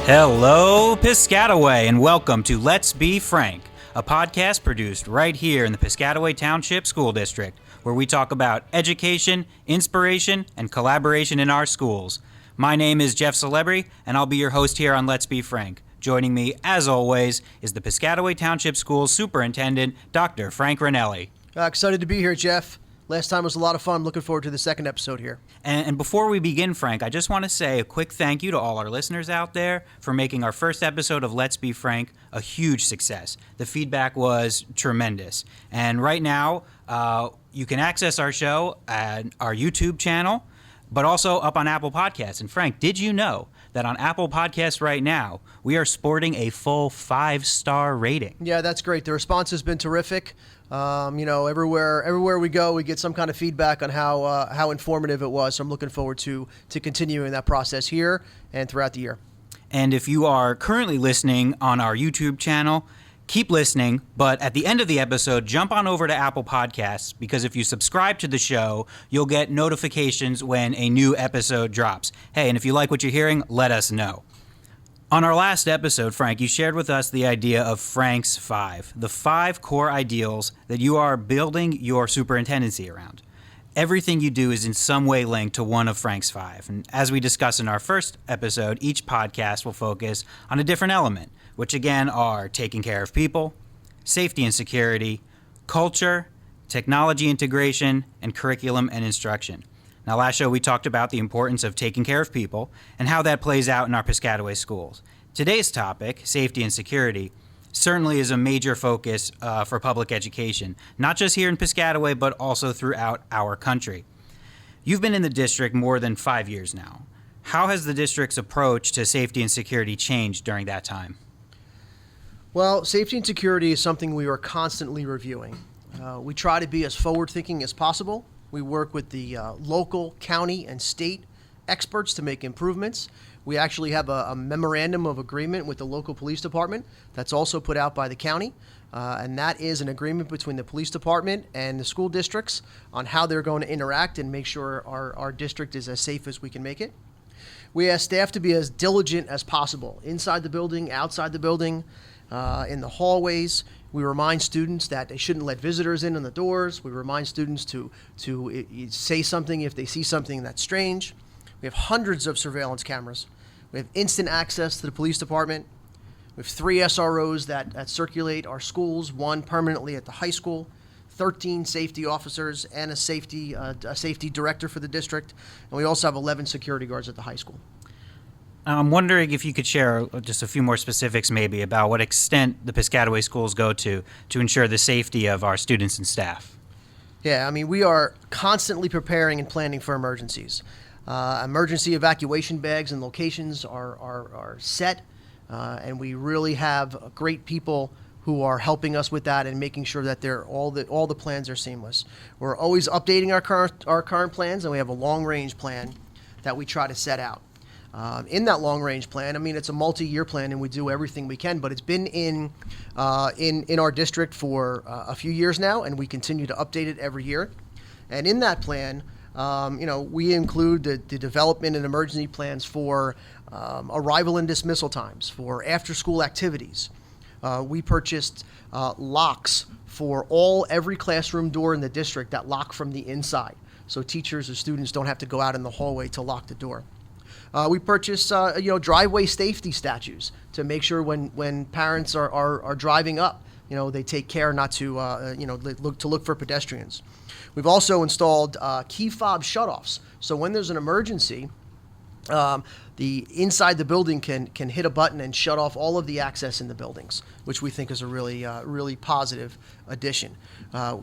Hello, Piscataway, and welcome to Let's Be Frank, a podcast produced right here in the Piscataway Township School District, where we talk about education, inspiration, and collaboration in our schools. My name is Jeff Celebri, and I'll be your host here on Let's Be Frank. Joining me, as always, is the Piscataway Township Schools Superintendent, Dr. Frank Ranelli. Excited to be here, Jeff. Last time was a lot of fun. Looking forward to the second episode here. And before we begin, Frank, I just want to say a quick thank you to all our listeners out there for making our first episode of Let's Be Frank a huge success. The feedback was tremendous. And right now, you can access our show at our YouTube channel, but also up on Apple Podcasts. And Frank, did you know that on Apple Podcasts right now, we are sporting a full 5-star rating? Yeah, that's great. The response has been terrific. Everywhere we go, we get some kind of feedback on how informative it was. So I'm looking forward to continuing that process here and throughout the year. And if you are currently listening on our YouTube channel, keep listening, but at the end of the episode, jump on over to Apple Podcasts, because if you subscribe to the show, you'll get notifications when a new episode drops. Hey, and if you like what you're hearing, let us know. On our last episode, Frank, you shared with us the idea of Frank's 5, the 5 core ideals that you are building your superintendency around. Everything you do is in some way linked to one of Frank's 5. And as we discussed in our first episode, each podcast will focus on a different element, which again are taking care of people, safety and security, culture, technology integration, and curriculum and instruction. Now, last show we talked about the importance of taking care of people and how that plays out in our Piscataway schools. Today's topic, safety and security, certainly is a major focus for public education, not just here in Piscataway, but also throughout our country. You've been in the district more than 5 years now. How has the district's approach to safety and security changed during that time? Well, safety and security is something we are constantly reviewing. We try to be as forward-thinking as possible. We work with the local, county, and state experts to make improvements. We actually have a memorandum of agreement with the local police department that's also put out by the county, and that is an agreement between the police department and the school districts on how they're going to interact and make sure our district is as safe as we can make it. We ask staff to be as diligent as possible, inside the building, outside the building, in the hallways. We remind students that they shouldn't let visitors in on the doors. We remind students to say something if they see something that's strange. We have hundreds of surveillance cameras. We have instant access to the police department. We have 3 SROs that circulate our schools, 1 permanently at the high school, 13 safety officers, and a safety director for the district. And we also have 11 security guards at the high school. I'm wondering if you could share just a few more specifics maybe about what extent the Piscataway schools go to ensure the safety of our students and staff. Yeah, I mean, we are constantly preparing and planning for emergencies. Emergency evacuation bags and locations are set, and we really have great people who are helping us with that and making sure that all the plans are seamless. We're always updating our current plans, and we have a long-range plan that we try to set out. In that long-range plan, I mean, it's a multi-year plan, and we do everything we can, but it's been in our district for a few years now, and we continue to update it every year. And in that plan, we include the development and emergency plans for arrival and dismissal times, for after-school activities. We purchased locks for every classroom door in the district that lock from the inside, so teachers or students don't have to go out in the hallway to lock the door. We purchase, driveway safety statues to make sure when parents are driving up, they take care not to, look for pedestrians. We've also installed key fob shutoffs, so when there's an emergency, the inside the building can hit a button and shut off all of the access in the buildings, which we think is a really positive addition.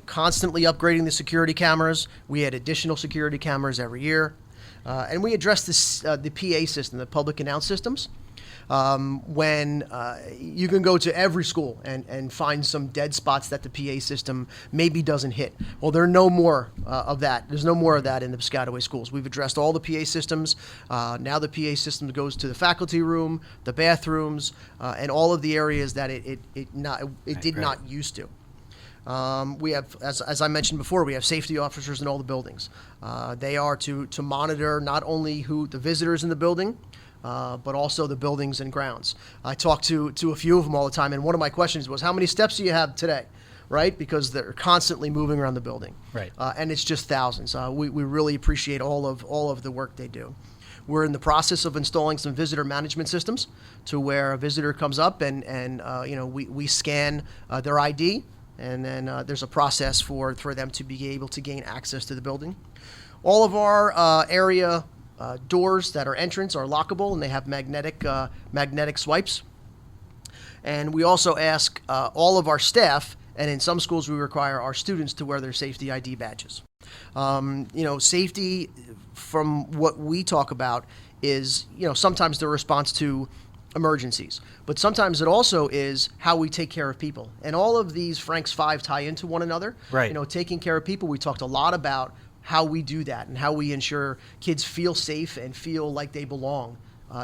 Constantly upgrading the security cameras. We add additional security cameras every year. And we address the PA system, the public announce systems. When you can go to every school and find some dead spots that the PA system maybe doesn't hit. Well, there are no more of that. There's no more of that in the Piscataway schools. We've addressed all the PA systems. Now the PA system goes to the faculty room, the bathrooms, and all of the areas that it did not used to. We have, as I mentioned before, we have safety officers in all the buildings. They are to monitor not only the visitors in the building, but also the buildings and grounds. I talk to a few of them all the time, and one of my questions was, how many steps do you have today? Right? Because they're constantly moving around the building. Right. And it's just thousands. We really appreciate all of the work they do. We're in the process of installing some visitor management systems to where a visitor comes up and we scan their ID, and then there's a process for them to be able to gain access to the building. All of our area doors that are entrance are lockable, and they have magnetic swipes. And we also ask all of our staff, and in some schools we require our students to wear their safety ID badges. Safety, from what we talk about, is sometimes the response to emergencies, but sometimes it also is how we take care of people. And all of these Frank's 5 tie into one another. Right. Taking care of people, we talked a lot about how we do that and how we ensure kids feel safe and feel like they belong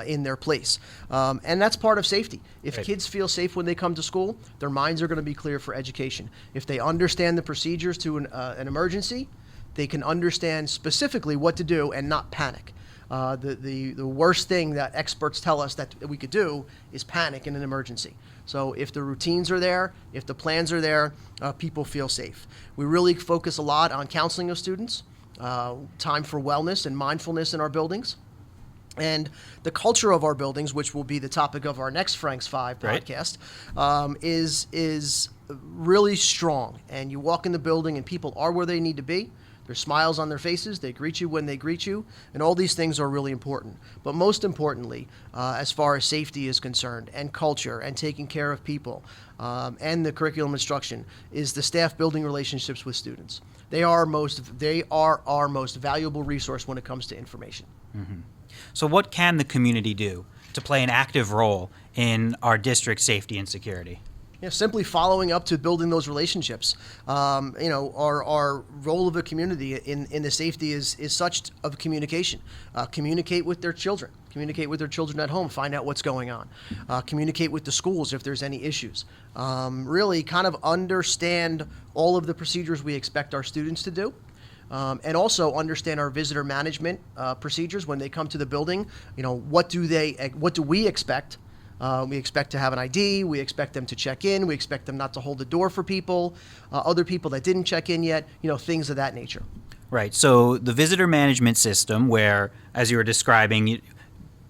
in their place. And that's part of safety. If Right. kids feel safe when they come to school, their minds are going to be clear for education. If they understand the procedures to an emergency, they can understand specifically what to do and not panic. The worst thing that experts tell us that we could do is panic in an emergency. So if the routines are there, if the plans are there, people feel safe. We really focus a lot on counseling of students, time for wellness and mindfulness in our buildings. And the culture of our buildings, which will be the topic of our next Frank's 5 Right. podcast, is really strong. And you walk in the building and people are where they need to be. There's smiles on their faces. They greet you when they greet you. And all these things are really important. But most importantly, as far as safety is concerned, and culture, and taking care of people, and the curriculum instruction, is the staff building relationships with students. They are our most valuable resource when it comes to information. So what can the community do to play an active role in our district's safety and security? Simply following up to building those relationships. Our role of a community in the safety is such of communication. Communicate with their children. Communicate with their children at home. Find out what's going on. Communicate with the schools if there's any issues. Really kind of understand all of the procedures we expect our students to do. And also understand our visitor management procedures when they come to the building. What do we expect? We expect to have an ID. We expect them to check in. We expect them not to hold the door for people, other people that didn't check in yet, things of that nature. Right. So the visitor management system, where, as you were describing,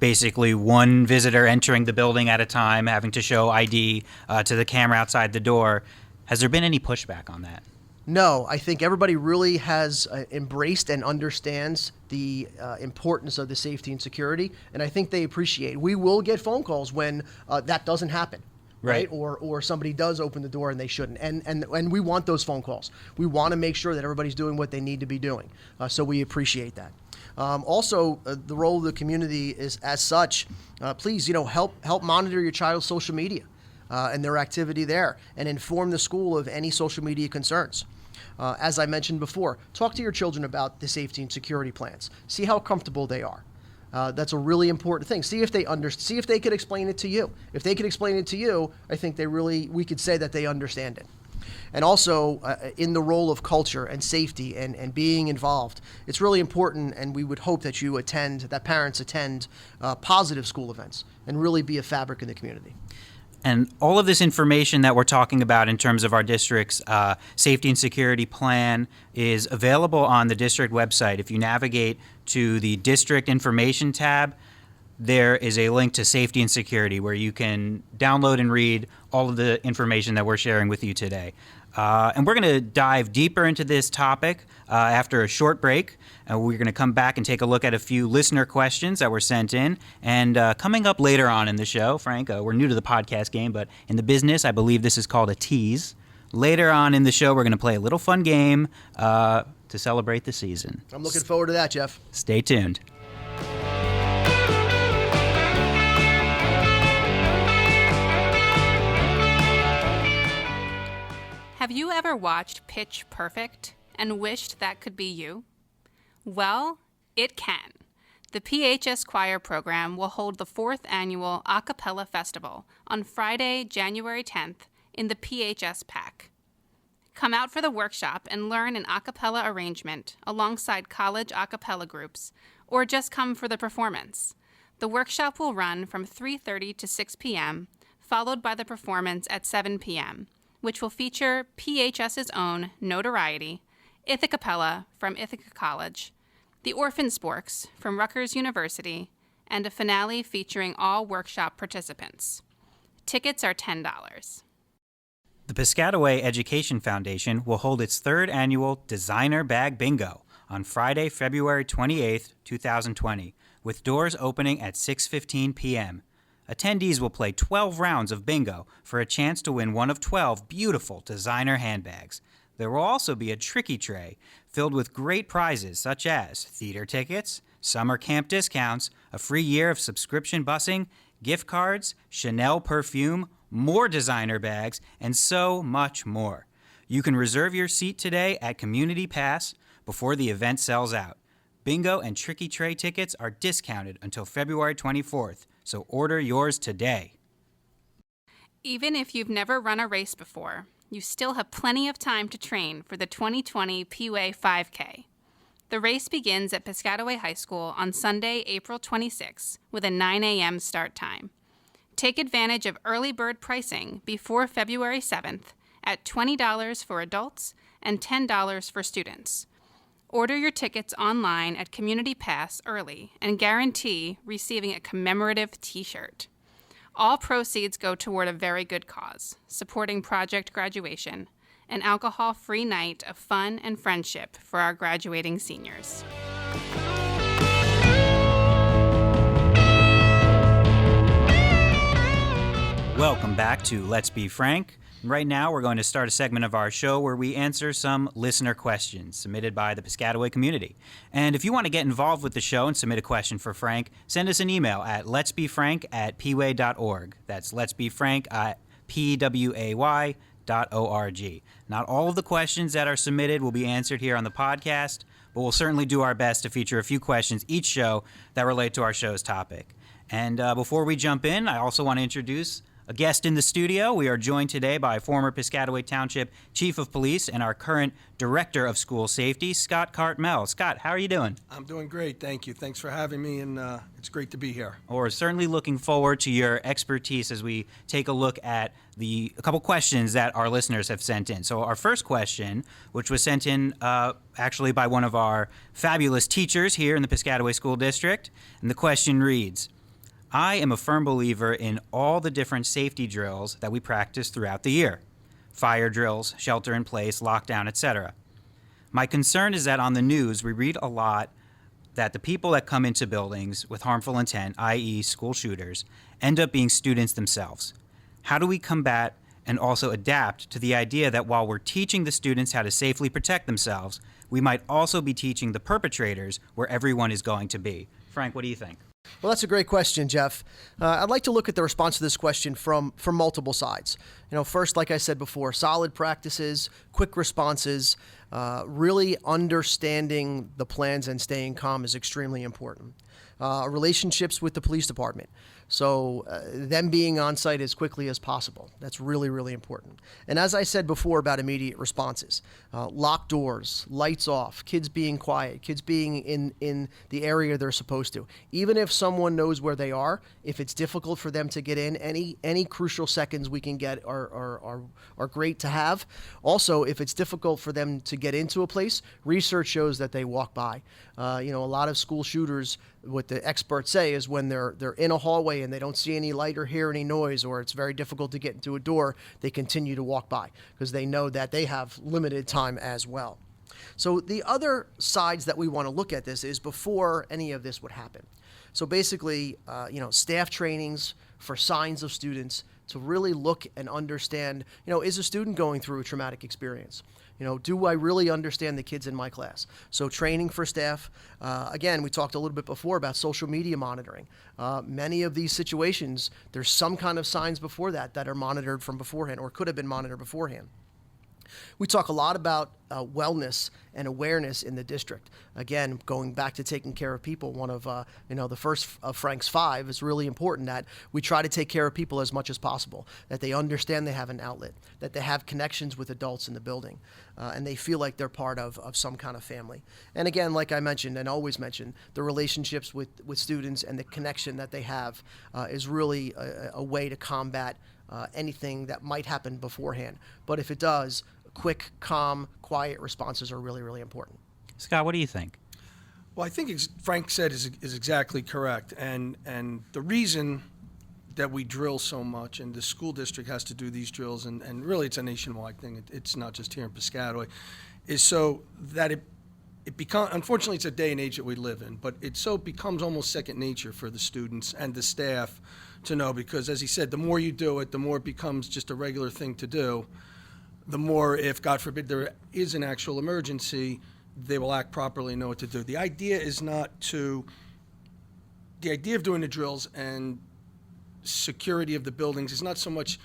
basically one visitor entering the building at a time, having to show ID to the camera outside the door, has there been any pushback on that? No, I think everybody really has embraced and understands the importance of the safety and security, and I think they appreciate. We will get phone calls when that doesn't happen, right? Or somebody does open the door and they shouldn't, and we want those phone calls. We want to make sure that everybody's doing what they need to be doing, so we appreciate that. Also, the role of the community is as such. Please, help monitor your child's social media and their activity there, and inform the school of any social media concerns. As I mentioned before, talk to your children about the safety and security plans. See how comfortable they are. That's a really important thing. See if they could explain it to you. If they could explain it to you, I think we could say that they understand it. And also, in the role of culture and safety and being involved, it's really important, and we would hope that parents attend positive school events and really be a fabric in the community. And all of this information that we're talking about in terms of our district's safety and security plan is available on the district website. If you navigate to the district information tab, there is a link to safety and security where you can download and read all of the information that we're sharing with you today. And we're going to dive deeper into this topic after a short break. We're going to come back and take a look at a few listener questions that were sent in. And coming up later on in the show, Frank, we're new to the podcast game, but in the business, I believe this is called a tease. Later on in the show, we're going to play a little fun game to celebrate the season. I'm looking forward to that, Jeff. Stay tuned. Have you ever watched Pitch Perfect and wished that could be you? Well, it can. The PHS Choir program will hold the 4th annual A Cappella Festival on Friday, January 10th in the PHS PAC. Come out for the workshop and learn an a cappella arrangement alongside college a cappella groups, or just come for the performance. The workshop will run from 3:30 to 6 p.m., followed by the performance at 7 p.m., which will feature PHS's own Notoriety, Ithaca from Ithaca College, the Orphan Sporks from Rutgers University, and a finale featuring all workshop participants. Tickets are $10. The Piscataway Education Foundation will hold its third annual Designer Bag Bingo on Friday, February 28, 2020, with doors opening at 6:15 p.m. Attendees will play 12 rounds of bingo for a chance to win one of 12 beautiful designer handbags. There will also be a tricky tray filled with great prizes such as theater tickets, summer camp discounts, a free year of subscription busing, gift cards, Chanel perfume, more designer bags, and so much more. You can reserve your seat today at Community Pass before the event sells out. Bingo and Tricky Tray tickets are discounted until February 24th, so order yours today. Even if you've never run a race before, you still have plenty of time to train for the 2020 P-Way 5K. The race begins at Piscataway High School on Sunday, April 26, with a 9 a.m. start time. Take advantage of early bird pricing before February 7th at $20 for adults and $10 for students. Order your tickets online at Community Pass early and guarantee receiving a commemorative t-shirt. All proceeds go toward a very good cause, supporting Project Graduation, an alcohol-free night of fun and friendship for our graduating seniors. Welcome back to Let's Be Frank. Right now, we're going to start a segment of our show where we answer some listener questions submitted by the Piscataway community. And if you want to get involved with the show and submit a question for Frank, send us an email at letsbefrank@pway.org. That's letsbefrank@pway.org. Not all of the questions that are submitted will be answered here on the podcast, but we'll certainly do our best to feature a few questions each show that relate to our show's topic. And before we jump in, I also want to introduce a guest in the studio. We are joined today by former Piscataway Township Chief of Police and our current Director of School Safety, Scott Cartmel. Scott, how are you doing? I'm doing great, thank you. Thanks for having me, and it's great to be here. We're certainly looking forward to your expertise as we take a look at a couple questions that our listeners have sent in. So our first question, which was sent in actually by one of our fabulous teachers here in the Piscataway School District, and the question reads, I am a firm believer in all the different safety drills that we practice throughout the year. Fire drills, shelter in place, lockdown, etc. My concern is that on the news we read a lot that the people that come into buildings with harmful intent, i.e. school shooters, end up being students themselves. How do we combat and also adapt to the idea that while we're teaching the students how to safely protect themselves, we might also be teaching the perpetrators where everyone is going to be? Frank, what do you think? Well, that's a great question, Jeff. I'd like to look at the response to this question from multiple sides. First, like I said before, solid practices, quick responses, really understanding the plans and staying calm is extremely important. Relationships with the police department. So them being on site as quickly as possible. That's really, really important. And as I said before about immediate responses, locked doors, lights off, kids being quiet, kids being in the area they're supposed to. Even if someone knows where they are, if it's difficult for them to get in, any crucial seconds we can get are great to have. Also, if it's difficult for them to get into a place, research shows that they walk by. A lot of school shooters, what the experts say is when they're in a hallway and they don't see any light or hear any noise, or it's very difficult to get into a door, they continue to walk by because they know that they have limited time as well. So the other sides that we want to look at this is before any of this would happen. So basically, staff trainings for signs of students to really look and understand, is a student going through a traumatic experience? Do I really understand the kids in my class? So training for staff. Again, we talked a little bit before about social media monitoring. Many of these situations, there's some kind of signs before that are monitored from beforehand or could have been monitored beforehand. We talk a lot about wellness and awareness in the district. Again, going back to taking care of people, one of the first of Frank's 5 is really important, that we try to take care of people as much as possible, that they understand they have an outlet, that they have connections with adults in the building, and they feel like they're part of some kind of family. And again, like I mentioned and always mention, the relationships with students and the connection that they have is really a way to combat anything that might happen beforehand. But if it does, quick, calm, quiet responses are really, really important. Scott, what do you think? Well, I think Frank said is exactly correct. And the reason that we drill so much, and the school district has to do these drills, and really it's a nationwide thing, it's not just here in Piscataway, is so that it becomes, unfortunately it's a day and age that we live in, but it so becomes almost second nature for the students and the staff to know, because as he said, the more you do it, the more it becomes just a regular thing to do. The more, if God forbid there is an actual emergency, they will act properly and know what to do. The idea of doing the drills and security of the buildings is not so much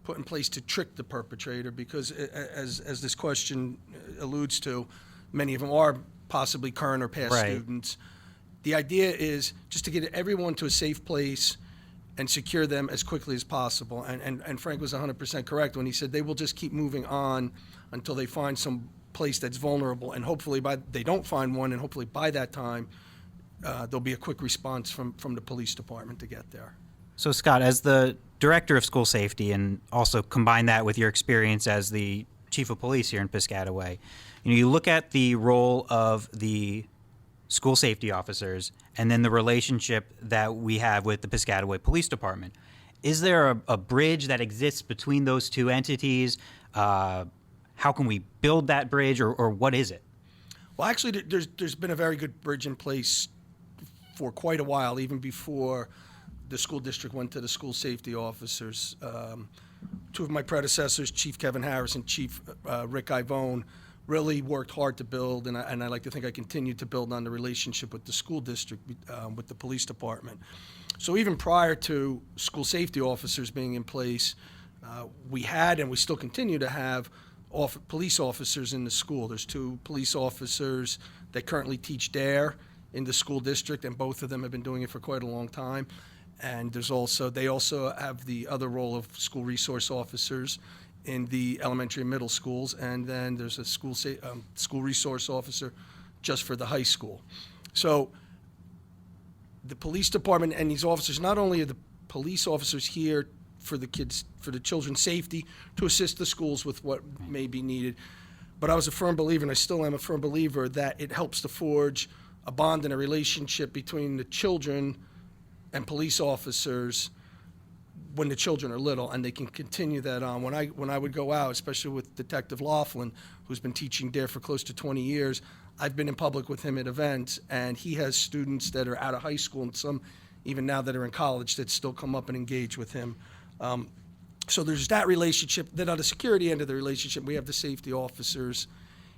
put in place to trick the perpetrator, because as this question alludes to, many of them are possibly current or past students. The idea is just to get everyone to a safe place and secure them as quickly as possible. And Frank was 100% correct when he said they will just keep moving on until they find some place that's vulnerable, and hopefully they don't find one, and hopefully by that time there'll be a quick response from the police department to get there. So Scott, as the director of school safety, and also combine that with your experience as the chief of police here in Piscataway, you look at the role of the school safety officers and then the relationship that we have with the Piscataway Police Department. Is there a bridge that exists between those two entities? How can we build that bridge, or what is it? Well, actually, there's been a very good bridge in place for quite a while, even before the school district went to the school safety officers. Two of my predecessors, Chief Kevin Harris and Chief Rick Ivone, really worked hard to build, and I like to think I continued to build on the relationship with the school district, with the police department. So even prior to school safety officers being in place, we had, and we still continue to have, police officers in the school. There's 2 police officers that currently teach DARE in the school district, and both of them have been doing it for quite a long time. And they also have the other role of school resource officers in the elementary and middle schools, and then there's a school resource officer just for the high school. So the police department and these officers, not only are the police officers here for the children's safety, to assist the schools with what may be needed, but I was a firm believer, and I still am a firm believer, that it helps to forge a bond and a relationship between the children and police officers when the children are little, and they can continue that on. When I would go out, especially with Detective Laughlin, who's been teaching DARE for close to 20 years, I've been in public with him at events, and he has students that are out of high school, and some even now that are in college, that still come up and engage with him. So there's that relationship. Then on the security end of the relationship, we have the safety officers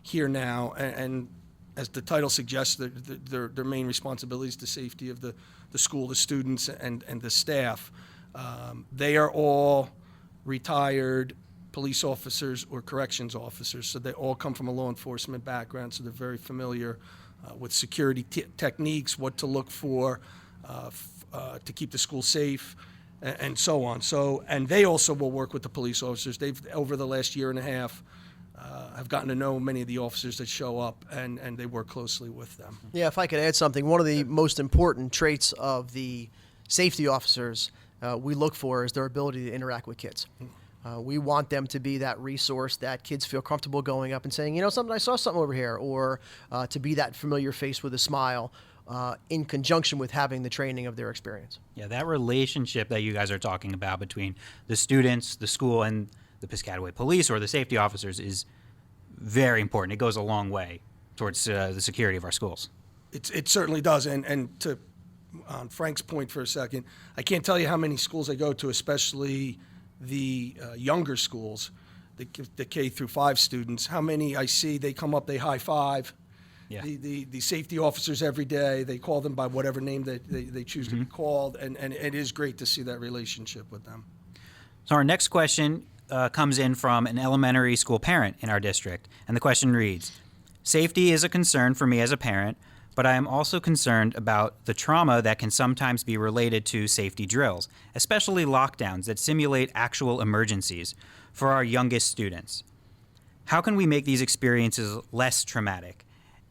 here now, and as the title suggests, their main responsibility is the safety of the school, the students, and the staff. They are all retired police officers or corrections officers, so they all come from a law enforcement background, so they're very familiar with security techniques, what to look for to keep the school safe, and so on. So, and they also will work with the police officers. They've, over the last year and a half, have gotten to know many of the officers that show up, and they work closely with them. Yeah, if I could add something, one of the most important traits of the safety officers we look for is their ability to interact with kids. We want them to be that resource that kids feel comfortable going up and saying, I saw something over here, or to be that familiar face with a smile, in conjunction with having the training of their experience. Yeah, that relationship that you guys are talking about between the students, the school, and the Piscataway police or the safety officers is very important. It goes a long way towards the security of our schools. It certainly does. And to on Frank's point for a second, I can't tell you how many schools I go to, especially the younger schools, the K through 5 students, how many I see, they come up, they high five. Yeah. The safety officers every day, they call them by whatever name that they choose to be called, and it is great to see that relationship with them. So our next question comes in from an elementary school parent in our district. And the question reads, safety is a concern for me as a parent, but I am also concerned about the trauma that can sometimes be related to safety drills, especially lockdowns that simulate actual emergencies for our youngest students. How can we make these experiences less traumatic?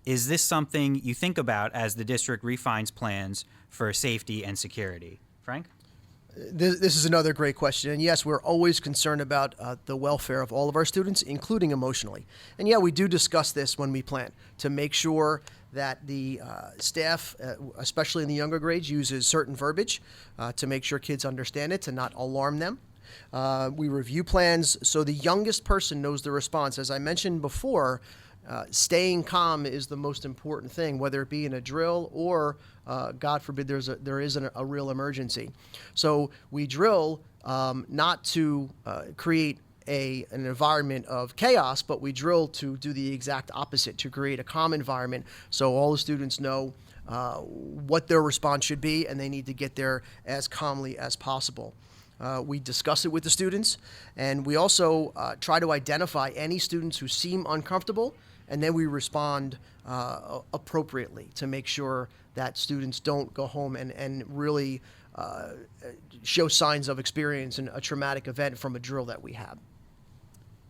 Is this something you think about as the district refines plans for safety and security? Frank? This is another great question. And yes, we're always concerned about the welfare of all of our students, including emotionally. And yeah, we do discuss this when we plan to make sure that the staff, especially in the younger grades, uses certain verbiage to make sure kids understand it, to not alarm them. We review plans so the youngest person knows the response. As I mentioned before, staying calm is the most important thing, whether it be in a drill or, God forbid, there is a real emergency. So we drill not to create an environment of chaos, but we drill to do the exact opposite, to create a calm environment so all the students know what their response should be, and they need to get there as calmly as possible. We discuss it with the students, and we also try to identify any students who seem uncomfortable, and then we respond appropriately to make sure that students don't go home and really show signs of experience in a traumatic event from a drill that we have.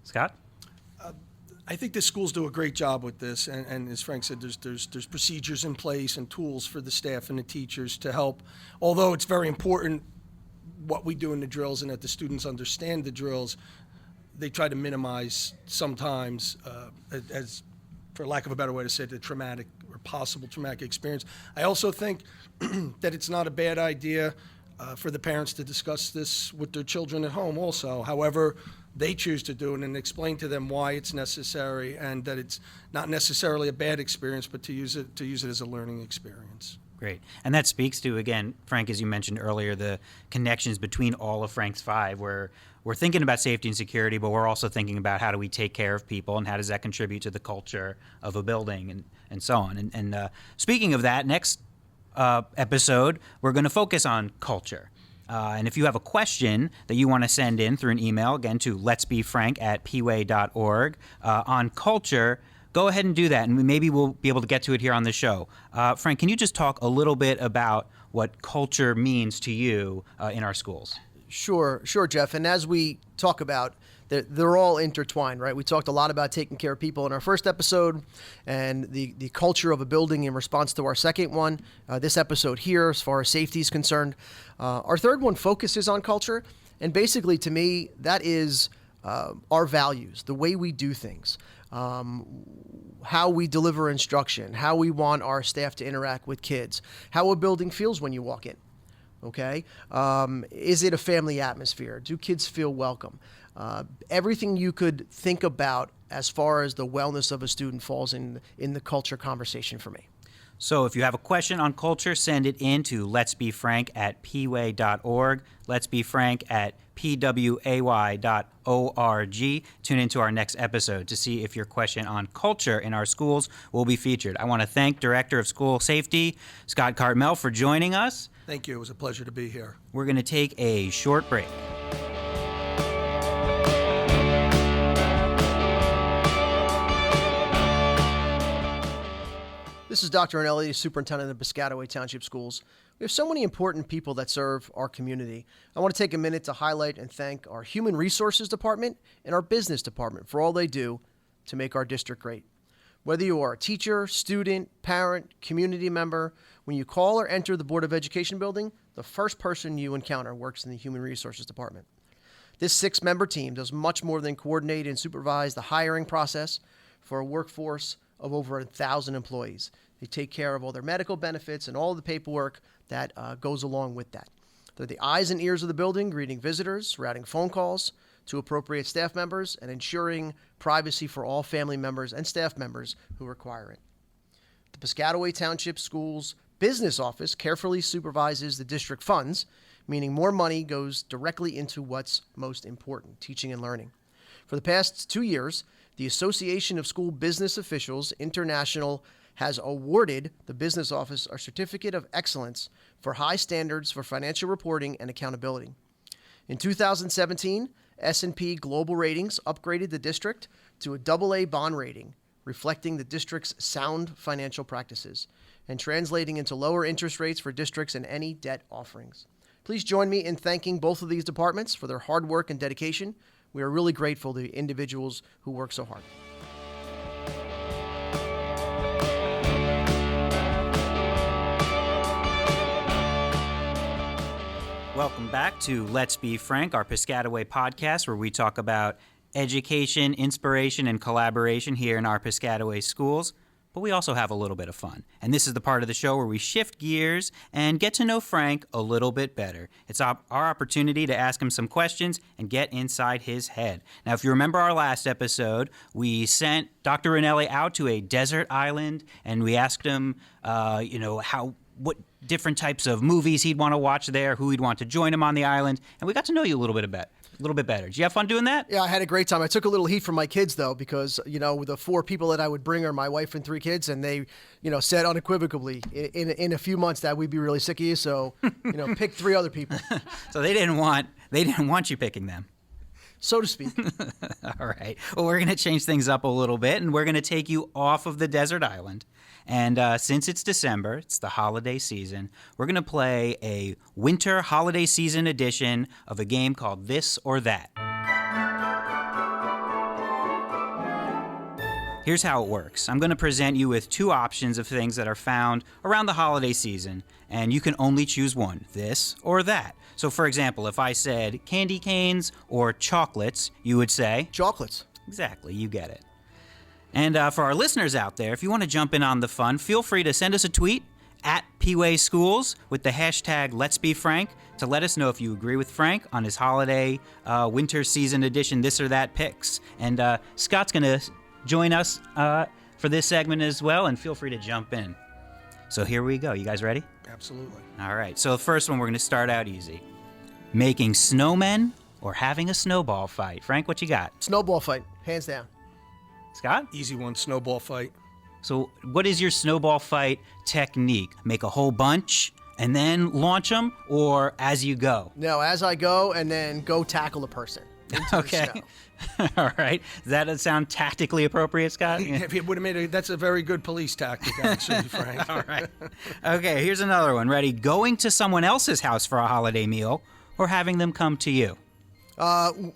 Scott? I think the schools do a great job with this, and as Frank said, there's procedures in place and tools for the staff and the teachers to help. Although it's very important what we do in the drills and that the students understand the drills, they try to minimize sometimes, as for lack of a better way to say it, the traumatic or possible traumatic experience. I also think that it's not a bad idea for the parents to discuss this with their children at home also. However they choose to do it, and explain to them why it's necessary and that it's not necessarily a bad experience, but to use it as a learning experience. Great. And that speaks to, again, Frank, as you mentioned earlier, the connections between all of Frank's five, where we're thinking about safety and security, but we're also thinking about how do we take care of people and how does that contribute to the culture of a building and so on. And speaking of that, next episode, we're going to focus on culture. And if you have a question that you want to send in through an email, again, to letsbefrank@pway.org on culture, go ahead and do that, and maybe we'll be able to get to it here on the show. Frank, can you just talk a little bit about what culture means to you in our schools? Sure, Jeff. And as we talk about, they're all intertwined, right? We talked a lot about taking care of people in our first episode and the culture of a building in response to our second one. This episode here, as far as safety is concerned. Our third one focuses on culture. And basically, to me, that is our values, the way we do things, how we deliver instruction, how we want our staff to interact with kids, how a building feels when you walk in. Okay? Is it a family atmosphere? Do kids feel welcome? Everything you could think about as far as the wellness of a student falls in the culture conversation for me. So if you have a question on culture, send it in to letsbefrank@pway.org, letsbefrank@pway.org. Tune into our next episode to see if your question on culture in our schools will be featured. I want to thank Director of School Safety, Scott Cartmel, for joining us. Thank you. It was a pleasure to be here. We're going to take a short break. This is Dr. Ranelli, Superintendent of Piscataway Township Schools. We have so many important people that serve our community. I want to take a minute to highlight and thank our Human Resources Department and our Business Department for all they do to make our district great. Whether you are a teacher, student, parent, community member, when you call or enter the Board of Education building, the first person you encounter works in the Human Resources Department. This 6-member team does much more than coordinate and supervise the hiring process for a workforce of over 1,000 employees. They take care of all their medical benefits and all the paperwork that goes along with that. They're the eyes and ears of the building, greeting visitors, routing phone calls to appropriate staff members, and ensuring privacy for all family members and staff members who require it. The Piscataway Township Schools Business Office carefully supervises the district funds, meaning more money goes directly into what's most important, teaching and learning. For the past 2 years, the Association of School Business Officials International has awarded the Business Office a Certificate of Excellence for high standards for financial reporting and accountability. In 2017, S&P Global Ratings upgraded the district to a AA bond rating, reflecting the district's sound financial practices and translating into lower interest rates for districts and any debt offerings. Please join me in thanking both of these departments for their hard work and dedication. We are really grateful to the individuals who work so hard. Welcome back to Let's Be Frank, our Piscataway podcast, where we talk about education, inspiration, and collaboration here in our Piscataway schools. But we also have a little bit of fun. And this is the part of the show where we shift gears and get to know Frank a little bit better. It's our opportunity to ask him some questions and get inside his head. Now, if you remember our last episode, we sent Dr. Ranelli out to a desert island, and we asked him, what different types of movies he'd want to watch there, who he'd want to join him on the island, and we got to know you a little bit better. Did you have fun doing that? Yeah, I had a great time. I took a little heat from my kids, though, because, the 4 people that I would bring are my wife and 3 kids, and they, said unequivocally in a few months that we'd be really sick of you, so, pick 3 other people. So they didn't want you picking them. So to speak. All right. Well, we're going to change things up a little bit, and we're going to take you off of the desert island. And since it's December, it's the holiday season, we're going to play a winter holiday season edition of a game called This or That. Here's how it works. I'm going to present you with 2 options of things that are found around the holiday season, and you can only choose one, this or that. So, for example, if I said candy canes or chocolates, you would say? Chocolates. Exactly, you get it. And for our listeners out there, if you want to jump in on the fun, feel free to send us a tweet at Piscataway Schools with the hashtag Let's Be Frank to let us know if you agree with Frank on his holiday winter season edition This or That picks. And Scott's going to join us for this segment as well, and feel free to jump in. So here we go. You guys ready? Absolutely. All right. So the first one, we're going to start out easy. Making snowmen or having a snowball fight? Frank, what you got? Snowball fight, hands down. Scott? Easy one, snowball fight. So what is your snowball fight technique? Make a whole bunch and then launch them, or as you go? No, as I go, and then go tackle a person. Okay. All right. Does that sound tactically appropriate, Scott? If it would have made that's a very good police tactic, actually, Frank. All right. Okay, here's another one. Ready? Going to someone else's house for a holiday meal or having them come to you?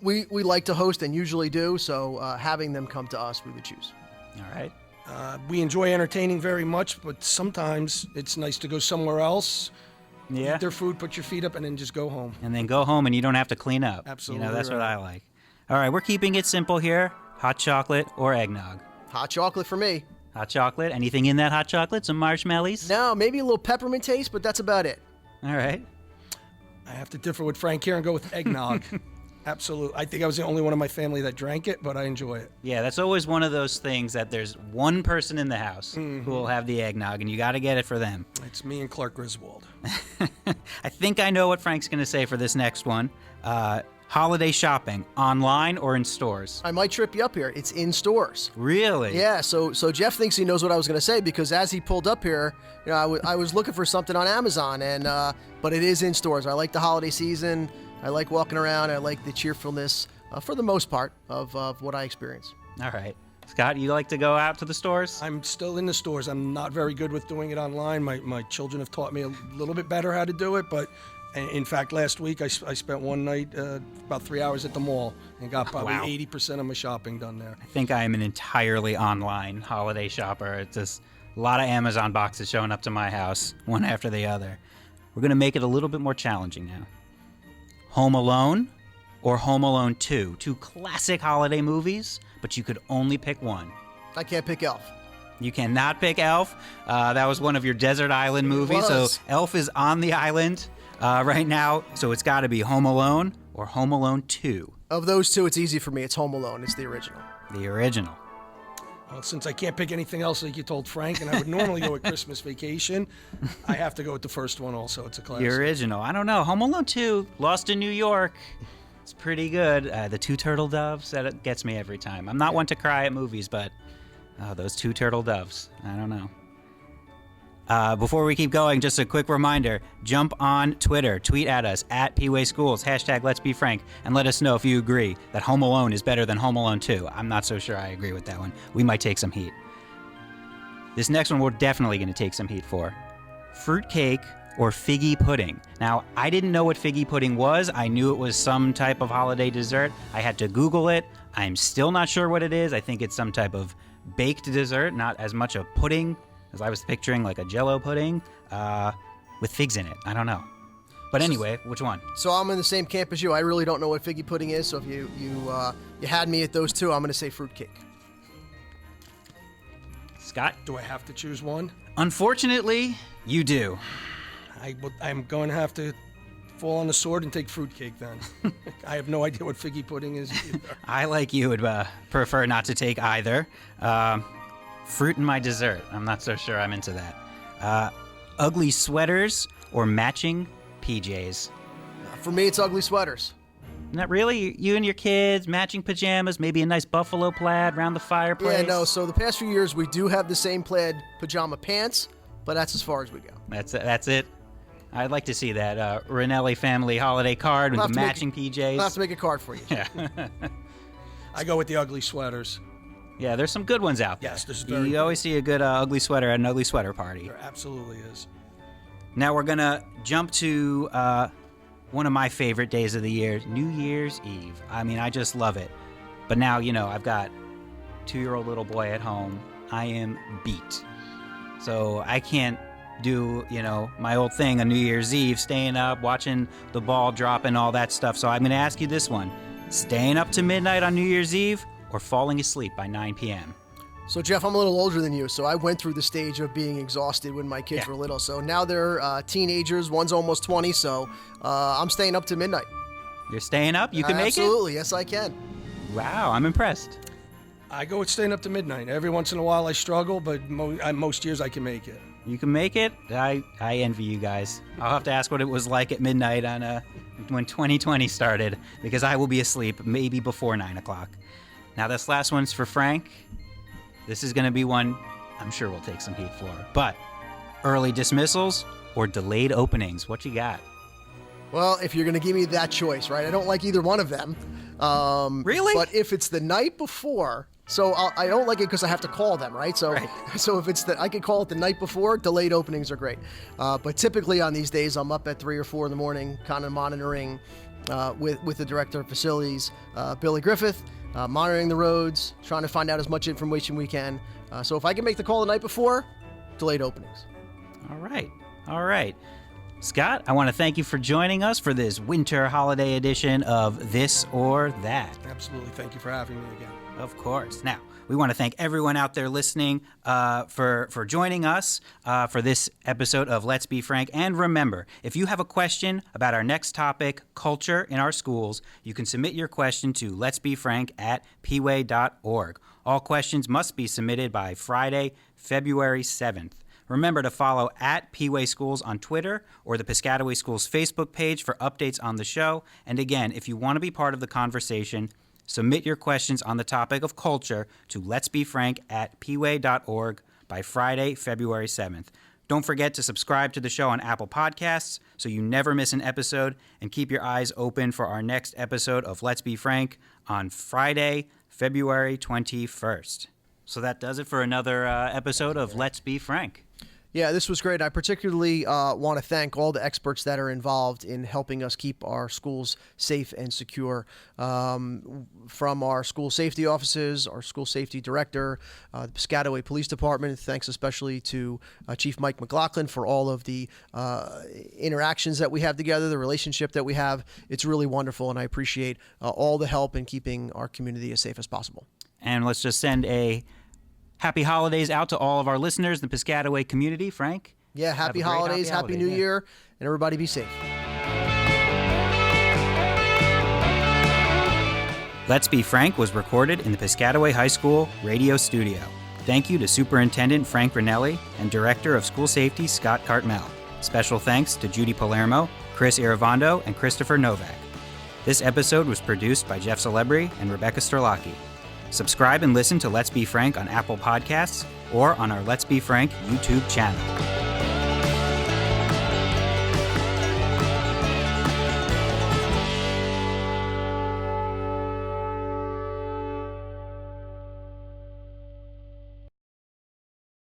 We like to host and usually do, so having them come to us, we would choose. All right. We enjoy entertaining very much, but sometimes it's nice to go somewhere else, Yeah. eat their food, put your feet up, and then just go home. And then go home and you don't have to clean up. Absolutely That's what right. I like. All right, we're keeping it simple here. Hot chocolate or eggnog? Hot chocolate for me. Hot chocolate? Anything in that hot chocolate? Some marshmallows? No, maybe a little peppermint taste, but that's about it. All right. I have to differ with Frank here and go with eggnog. Absolutely. I think I was the only one in my family that drank it, but I enjoy it. Yeah, that's always one of those things that there's one person in the house who will have the eggnog, and you got to get it for them. It's me and Clark Griswold. I think I know what Frank's going to say for this next one. Holiday shopping, online or in stores? I might trip you up here. It's in stores. Really? Yeah, so Jeff thinks he knows what I was going to say because as he pulled up here, I was looking for something on Amazon, and but it is in stores. I like the holiday season. I like walking around. I like the cheerfulness, for the most part, of what I experience. All right. Scott, you like to go out to the stores? I'm still in the stores. I'm not very good with doing it online. My children have taught me a little bit better how to do it, but in fact, last week I spent one night about 3 hours at the mall and got probably Wow. 80% of my shopping done there. I think I am an entirely online holiday shopper. It's just a lot of Amazon boxes showing up to my house, one after the other. We're going to make it a little bit more challenging now. Home Alone or Home Alone 2? 2 classic holiday movies, but you could only pick one. I can't pick Elf. You cannot pick Elf. That was one of your desert island movies, so was. Elf is on the island right now, so it's got to be Home Alone or Home Alone 2. Of those 2, it's easy for me. It's Home Alone. It's the original. The original. Well, since I can't pick anything else like you told Frank, and I would normally go with Christmas Vacation, I have to go with the first one also. It's a classic. The original. I don't know. Home Alone 2, Lost in New York. It's pretty good. The 2 turtle doves, that gets me every time. I'm not one to cry at movies, but those 2 turtle doves, I don't know. Before we keep going, just a quick reminder, jump on Twitter, tweet at us, at Piscataway Schools, hashtag Let's Be Frank, and let us know if you agree that Home Alone is better than Home Alone 2. I'm not so sure I agree with that one. We might take some heat. This next one we're definitely going to take some heat for. Fruitcake or figgy pudding. Now, I didn't know what figgy pudding was. I knew it was some type of holiday dessert. I had to Google it. I'm still not sure what it is. I think it's some type of baked dessert, not as much a pudding as I was picturing, like a Jell-O pudding with figs in it. I don't know. But anyway, which one? So I'm in the same camp as you. I really don't know what figgy pudding is. So if you had me at those two, I'm going to say fruitcake. Scott? Do I have to choose one? Unfortunately, you do. I'm going to have to fall on the sword and take fruitcake then. I have no idea what figgy pudding is either. I, like you, would prefer not to take either. Fruit in my dessert. I'm not so sure I'm into that. Ugly sweaters or matching PJs? For me, it's ugly sweaters. Not really. You and your kids, matching pajamas, maybe a nice buffalo plaid around the fireplace. Yeah, no. So the past few years, we do have the same plaid pajama pants, but that's as far as we go. That's it. I'd like to see that Ranelli family holiday card with the matching PJs. I'll have to make a card for you. Yeah. I go with the ugly sweaters. Yeah, there's some good ones out there. Yes, there's very You always see a good ugly sweater at an ugly sweater party. There absolutely is. Now we're going to jump to one of my favorite days of the year, New Year's Eve. I mean, I just love it. But now, I've got a 2-year-old little boy at home. I am beat. So I can't do, my old thing on New Year's Eve, staying up, watching the ball drop and all that stuff. So I'm going to ask you this one. Staying up to midnight on New Year's Eve or falling asleep by 9 p.m.? So, Jeff, I'm a little older than you, so I went through the stage of being exhausted when my kids were little. So now they're teenagers. One's almost 20, so I'm staying up to midnight. You're staying up? You can make it? Absolutely. Yes, I can. Wow, I'm impressed. I go with staying up to midnight. Every once in a while I struggle, but most years I can make it. You can make it? I envy you guys. I'll have to ask what it was like at midnight on when 2020 started, because I will be asleep maybe before 9 o'clock. Now, this last one's for Frank. This is going to be one I'm sure we'll take some heat for. But early dismissals or delayed openings? What you got? Well, if you're going to give me that choice, right? I don't like either one of them. Really? But if it's the night before, so I don't like it because I have to call them, right? So, Right. So if it's I can call it the night before. Delayed openings are great. But typically on these days, I'm up at 3 or 4 in the morning, kind of monitoring with the director of facilities, Billy Griffith, monitoring the roads, trying to find out as much information we can. So if I can make the call the night before, delayed openings. All right. Scott, I want to thank you for joining us for this winter holiday edition of This or That. Absolutely. Thank you for having me again. Of course. Now, we want to thank everyone out there listening for joining us for this episode of Let's Be Frank. And remember, if you have a question about our next topic, culture in our schools, you can submit your question to letsbefrank@pway.org. All questions must be submitted by Friday, February 7th. Remember to follow @Piscataway Schools on Twitter or the Piscataway Schools Facebook page for updates on the show. And again, if you want to be part of the conversation, submit your questions on the topic of culture to letsbefrank@pway.org by Friday, February 7th. Don't forget to subscribe to the show on Apple Podcasts so you never miss an episode, and keep your eyes open for our next episode of Let's Be Frank on Friday, February 21st. So that does it for another episode of Let's Be Frank. Yeah, this was great. I particularly want to thank all the experts that are involved in helping us keep our schools safe and secure. From our school safety offices, our school safety director, the Piscataway Police Department. Thanks especially to Chief Mike McLaughlin for all of the interactions that we have together, the relationship that we have. It's really wonderful, and I appreciate all the help in keeping our community as safe as possible. And let's just send a happy holidays out to all of our listeners in the Piscataway community. Frank? Yeah, happy Have a great holidays, happy New Year, and everybody be safe. Let's Be Frank was recorded in the Piscataway High School radio studio. Thank you to Superintendent Frank Ranelli and Director of School Safety Scott Cartmel. Special thanks to Judy Palermo, Chris Iravondo, and Christopher Novak. This episode was produced by Jeff Celebri and Rebecca Sterlacki. Subscribe and listen to Let's Be Frank on Apple Podcasts or on our Let's Be Frank YouTube channel.